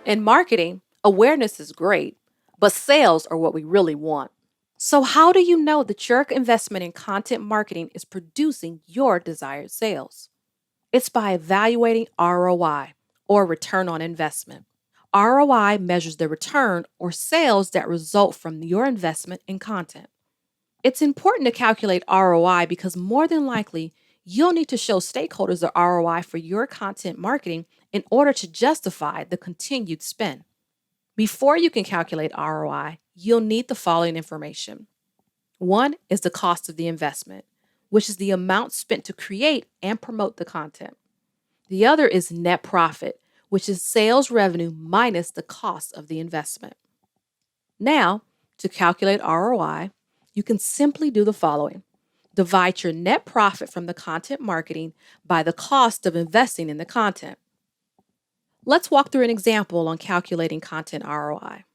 In marketing, awareness is great, but sales are what we really want. So, how do you know that your investment in content marketing is producing your desired sales? It's by evaluating ROI, or return on investment. ROI measures the return or sales that result from your investment in content. It's important to calculate ROI because more than likely, you'll need to show stakeholders the ROI for your content marketing in order to justify the continued spend. Before you can calculate ROI, you'll need the following information. One is the cost of the investment, which is the amount spent to create and promote the content. The other is net profit, which is sales revenue minus the cost of the investment. Now, to calculate ROI, you can simply do the following. Divide your net profit from the content marketing by the cost of investing in the content. Let's walk through an example on calculating content ROI.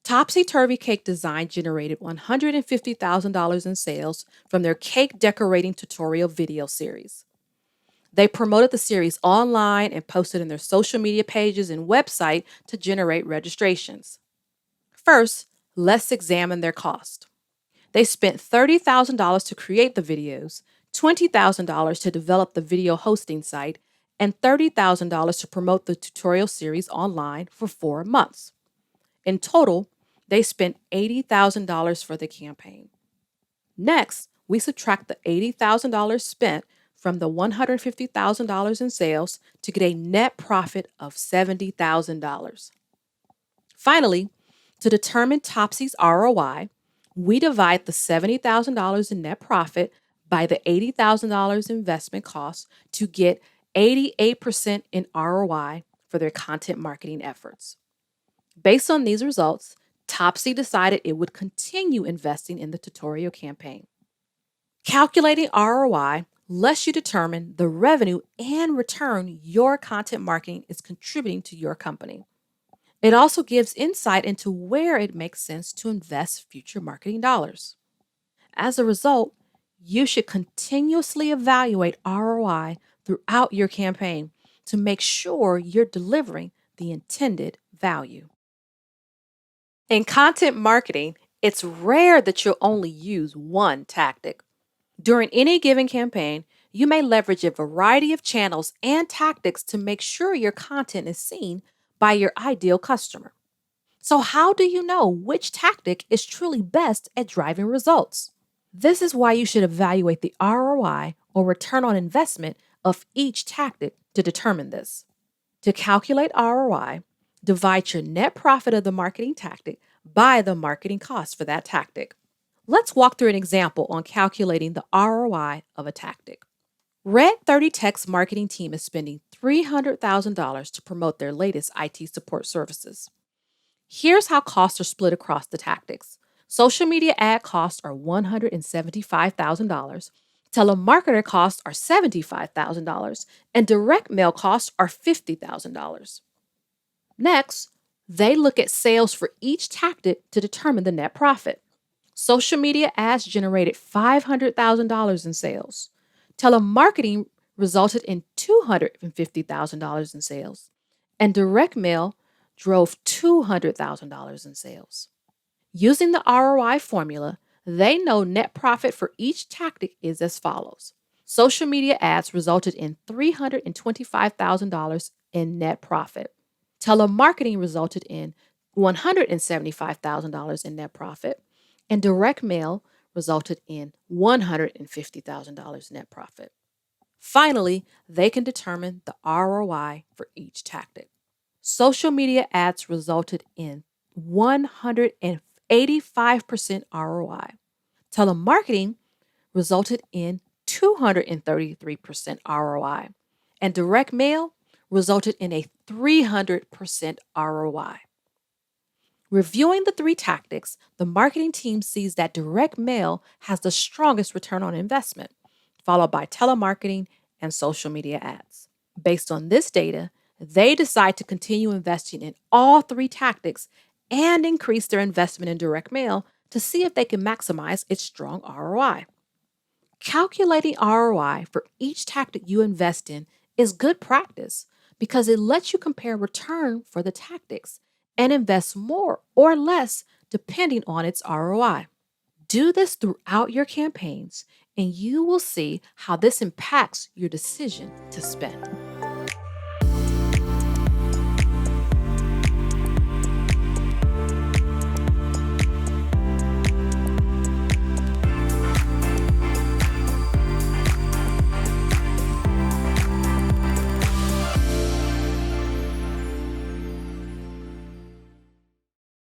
Topsy Turvy Cake Design generated $150,000 in sales from their cake decorating tutorial video series. They promoted the series online and posted in their social media pages and website to generate registrations. First, let's examine their cost. They spent $30,000 to create the videos, $20,000 to develop the video hosting site, and $30,000 to promote the tutorial series online for 4 months. In total, they spent $80,000 for the campaign. Next, we subtract the $80,000 spent from the $150,000 in sales to get a net profit of $70,000. Finally, to determine Topsy's ROI, we divide the $70,000 in net profit by the $80,000 investment cost to get 88% in ROI for their content marketing efforts. Based on these results, Topsy decided it would continue investing in the tutorial campaign. Calculating ROI lets you determine the revenue and return your content marketing is contributing to your company. It also gives insight into where it makes sense to invest future marketing dollars. As a result, you should continuously evaluate ROI throughout your campaign to make sure you're delivering the intended value. In content marketing, it's rare that you'll only use one tactic. During any given campaign, you may leverage a variety of channels and tactics to make sure your content is seen by your ideal customer. So, how do you know which tactic is truly best at driving results? This is why you should evaluate the ROI, or return on investment, of each tactic to determine this. To calculate ROI, divide your net profit of the marketing tactic by the marketing cost for that tactic. Let's walk through an example on calculating the ROI of a tactic. Red 30 Tech's marketing team is spending $300,000 to promote their latest IT support services. Here's how costs are split across the tactics. Social media ad costs are $175,000, telemarketer costs are $75,000, and direct mail costs are $50,000. Next, they look at sales for each tactic to determine the net profit. Social media ads generated $500,000 in sales. Telemarketing resulted in $250,000 in sales. And direct mail drove $200,000 in sales. Using the ROI formula, they know net profit for each tactic is as follows. Social media ads resulted in $325,000 in net profit. Telemarketing resulted in $175,000 in net profit. And direct mail resulted in $150,000 net profit. Finally, they can determine the ROI for each tactic. Social media ads resulted in 185% ROI. Telemarketing resulted in 233% ROI. And direct mail resulted in a 300% ROI. Reviewing the 3 tactics, the marketing team sees that direct mail has the strongest return on investment, followed by telemarketing and social media ads. Based on this data, they decide to continue investing in all 3 tactics and increase their investment in direct mail to see if they can maximize its strong ROI. Calculating ROI for each tactic you invest in is good practice, because it lets you compare return for the tactics and invest more or less depending on its ROI. Do this throughout your campaigns, and you will see how this impacts your decision to spend.